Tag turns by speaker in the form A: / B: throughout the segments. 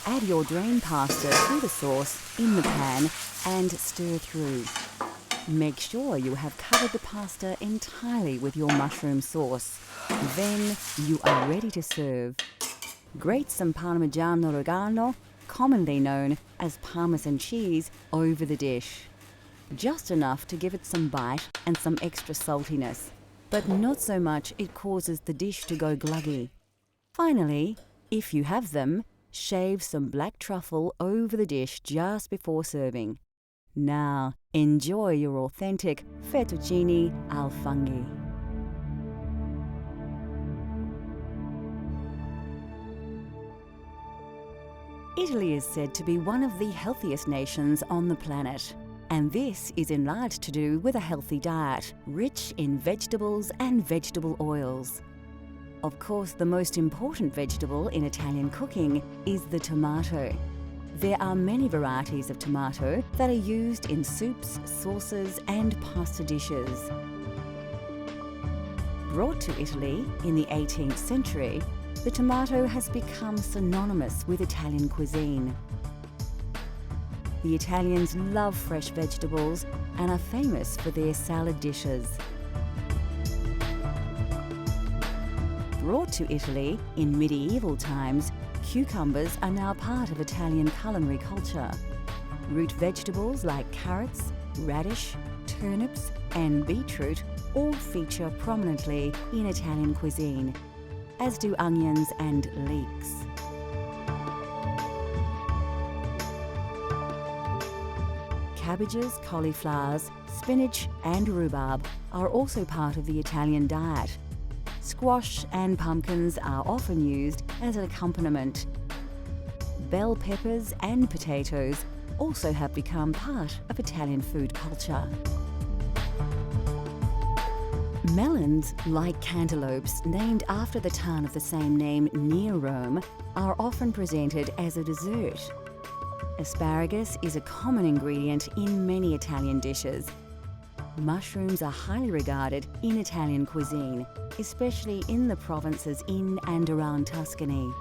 A: Add your drained pasta to the sauce in the pan and stir through. Make sure you have covered the pasta entirely with your mushroom sauce. Then you are ready to serve. Grate some Parmigiano Reggiano, commonly known as Parmesan cheese, over the dish. Just enough to give it some bite and some extra saltiness, but not so much it causes the dish to go gluggy. Finally, if you have them, shave some black truffle over the dish just before serving. Now, enjoy your authentic fettuccine al funghi. Italy is said to be one of the healthiest nations on the planet. And this is in large to do with a healthy diet, rich in vegetables and vegetable oils. Of course, the most important vegetable in Italian cooking is the tomato. There are many varieties of tomato that are used in soups, sauces, and pasta dishes. Brought to Italy in the 18th century, the tomato has become synonymous with Italian cuisine. The Italians love fresh vegetables and are famous for their salad dishes. Brought to Italy in medieval times, cucumbers are now part of Italian culinary culture. Root vegetables like carrots, radish, turnips, and beetroot all feature prominently in Italian cuisine, as do onions and leeks. Cabbages, cauliflowers, spinach and rhubarb are also part of the Italian diet. Squash and pumpkins are often used as an accompaniment. Bell peppers and potatoes also have become part of Italian food culture. Melons, like cantaloupes named after the town of the same name near Rome, are often presented as a dessert. Asparagus is a common ingredient in many Italian dishes. Mushrooms are highly regarded in Italian cuisine, especially in the provinces in and around Tuscany.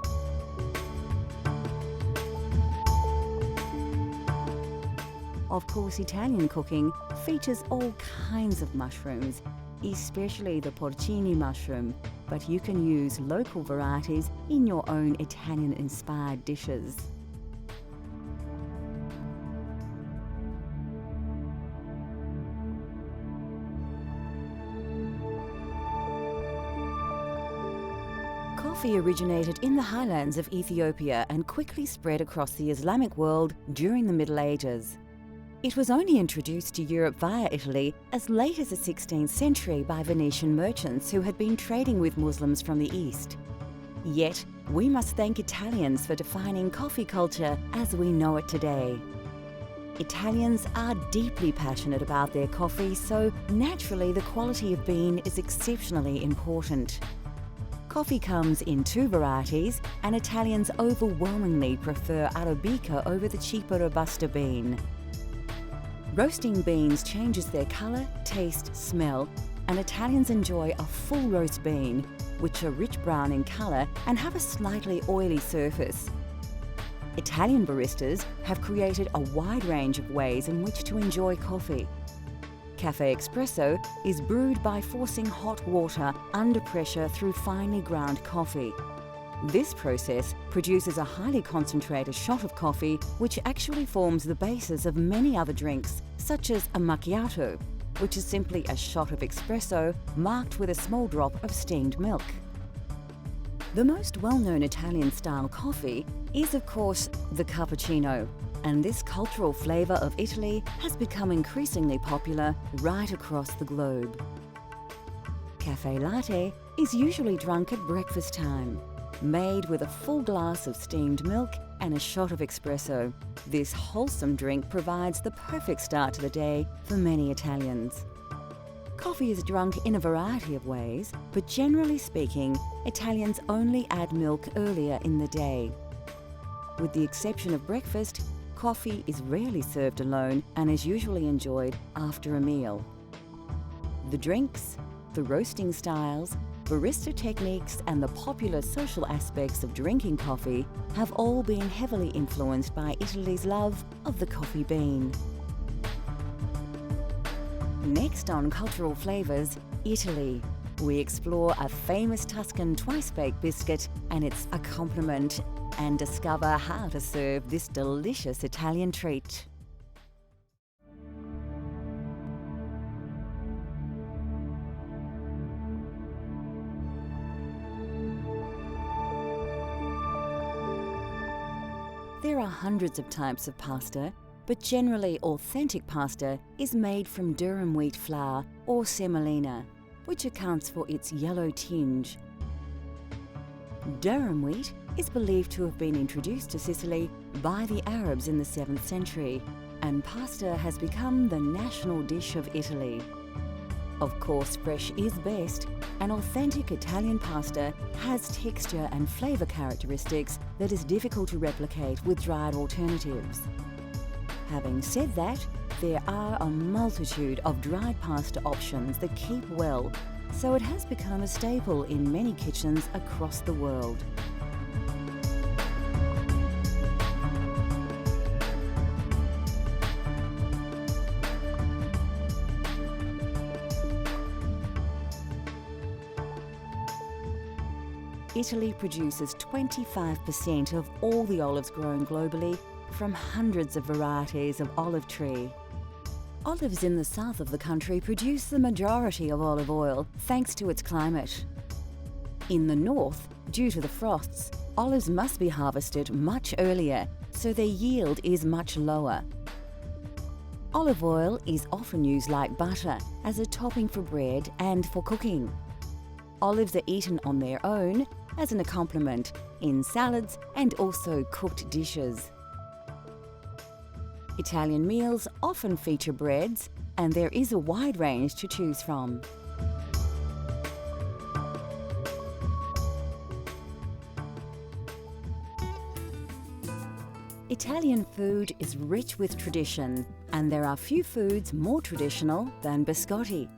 A: Of course, Italian cooking features all kinds of mushrooms, especially the porcini mushroom, but you can use local varieties in your own Italian-inspired dishes. Coffee originated in the highlands of Ethiopia and quickly spread across the Islamic world during the Middle Ages. It was only introduced to Europe via Italy as late as the 16th century by Venetian merchants who had been trading with Muslims from the East. Yet, we must thank Italians for defining coffee culture as we know it today. Italians are deeply passionate about their coffee, so naturally the quality of bean is exceptionally important. Coffee comes in two varieties, and Italians overwhelmingly prefer Arabica over the cheaper Robusta bean. Roasting beans changes their colour, taste, smell, and Italians enjoy a full roast bean, which are rich brown in colour and have a slightly oily surface. Italian baristas have created a wide range of ways in which to enjoy coffee. Cafe Espresso is brewed by forcing hot water under pressure through finely ground coffee. This process produces a highly concentrated shot of coffee, which actually forms the basis of many other drinks, such as a macchiato, which is simply a shot of espresso marked with a small drop of steamed milk. The most well-known Italian-style coffee is, of course, the cappuccino, and this cultural flavour of Italy has become increasingly popular right across the globe. Cafe latte is usually drunk at breakfast time, made with a full glass of steamed milk and a shot of espresso. This wholesome drink provides the perfect start to the day for many Italians. Coffee is drunk in a variety of ways, but generally speaking, Italians only add milk earlier in the day. With the exception of breakfast, coffee is rarely served alone and is usually enjoyed after a meal. The drinks, the roasting styles, barista techniques and the popular social aspects of drinking coffee have all been heavily influenced by Italy's love of the coffee bean. Next on Cultural Flavours, Italy. We explore a famous Tuscan twice-baked biscuit and its accompaniment and discover how to serve this delicious Italian treat. There are hundreds of types of pasta, but generally authentic pasta is made from durum wheat flour or semolina, which accounts for its yellow tinge. Durum wheat is believed to have been introduced to Sicily by the Arabs in the 7th century, and pasta has become the national dish of Italy. Of course, fresh is best. An authentic Italian pasta has texture and flavour characteristics that is difficult to replicate with dried alternatives. Having said that, there are a multitude of dried pasta options that keep well, so it has become a staple in many kitchens across the world. Italy produces 25% of all the olives grown globally from hundreds of varieties of olive tree. Olives in the south of the country produce the majority of olive oil thanks to its climate. In the north, due to the frosts, olives must be harvested much earlier, so their yield is much lower. Olive oil is often used like butter as a topping for bread and for cooking. Olives are eaten on their own, as an accompaniment, in salads and also cooked dishes. Italian meals often feature breads, and there is a wide range to choose from. Italian food is rich with tradition, and there are few foods more traditional than biscotti.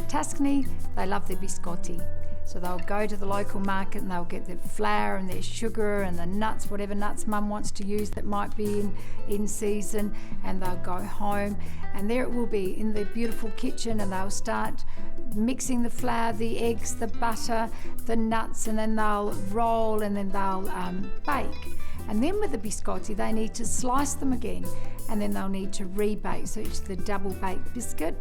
B: Tuscany, they love their biscotti. So they'll go to the local market and they'll get their flour and their sugar and the nuts, whatever nuts mum wants to use that might be in season, and they'll go home and there it will be in the beautiful kitchen, and they'll start mixing the flour, the eggs, the butter, the nuts, and then they'll roll and then they'll bake. And then with the biscotti, they need to slice them again, and then they'll need to rebake, so it's the double baked biscuit.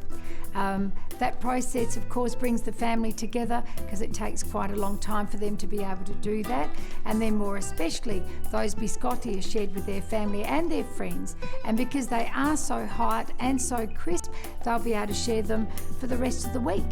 B: That process, of course, brings the family together because it takes quite a long time for them to be able to do that. And then more especially, those biscotti are shared with their family and their friends. And because they are so hot and so crisp, they'll be able to share them for the rest of the week.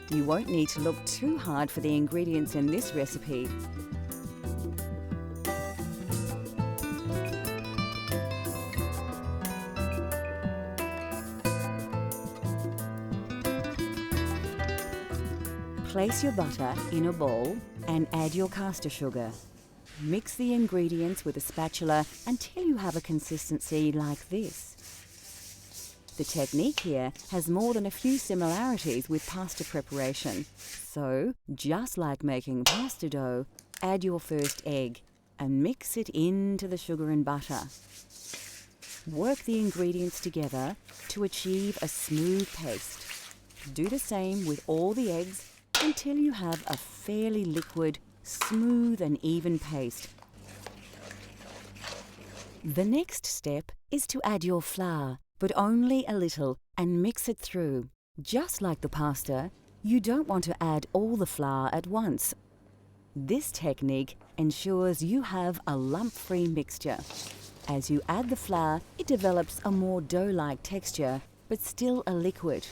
A: You won't need to look too hard for the ingredients in this recipe. Place your butter in a bowl and add your caster sugar. Mix the ingredients with a spatula until you have a consistency like this. The technique here has more than a few similarities with pasta preparation. So, just like making pasta dough, add your first egg and mix it into the sugar and butter. Work the ingredients together to achieve a smooth paste. Do the same with all the eggs until you have a fairly liquid, smooth and even paste. The next step is to add your flour, but only a little, and mix it through. Just like the pasta, you don't want to add all the flour at once. This technique ensures you have a lump-free mixture. As you add the flour, it develops a more dough-like texture, but still a liquid.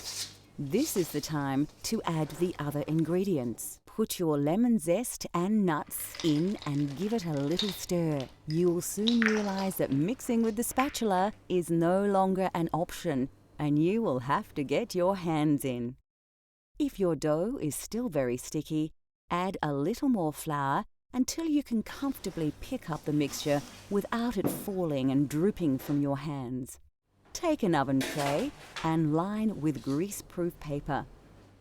A: This is the time to add the other ingredients. Put your lemon zest and nuts in and give it a little stir. You'll soon realize that mixing with the spatula is no longer an option, and you will have to get your hands in. If your dough is still very sticky, add a little more flour until you can comfortably pick up the mixture without it falling and drooping from your hands. Take an oven tray and line with grease-proof paper.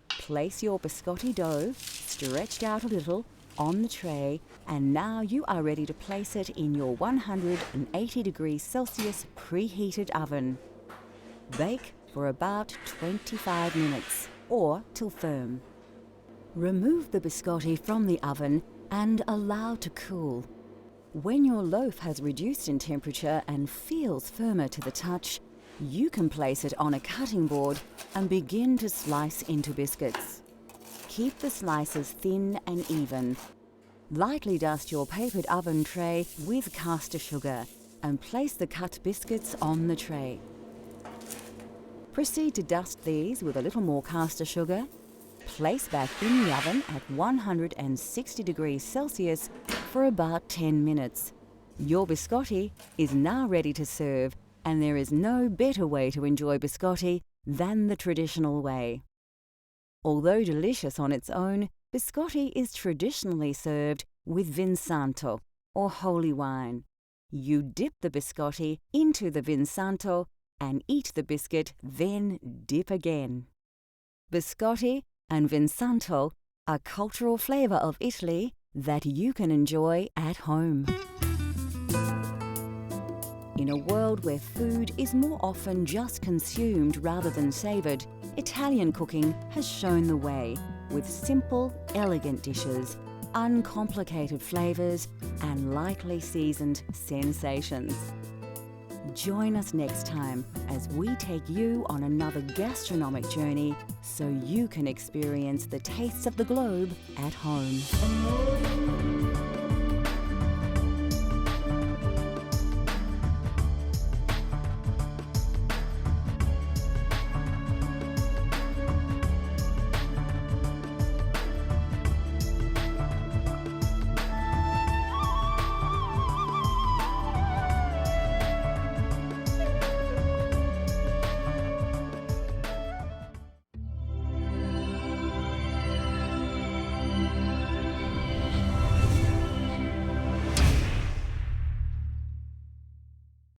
A: Place your biscotti dough, stretched out a little, on the tray, and now you are ready to place it in your 180 degrees Celsius preheated oven. Bake for about 25 minutes or till firm. Remove the biscotti from the oven and allow to cool. When your loaf has reduced in temperature and feels firmer to the touch, you can place it on a cutting board and begin to slice into biscuits. Keep the slices thin and even. Lightly dust your papered oven tray with caster sugar and place the cut biscuits on the tray. Proceed to dust these with a little more caster sugar. Place back in the oven at 160 degrees Celsius for about 10 minutes. Your biscotti is now ready to serve, and there is no better way to enjoy biscotti than the traditional way. Although delicious on its own, biscotti is traditionally served with Vinsanto, or holy wine. You dip the biscotti into the Vinsanto and eat the biscuit, then dip again. Biscotti and Vinsanto are cultural flavour of Italy that you can enjoy at home. In a world where food is more often just consumed rather than savoured, Italian cooking has shown the way with simple, elegant dishes, uncomplicated flavours, and lightly seasoned sensations. Join us next time as we take you on another gastronomic journey so you can experience the tastes of the globe at home.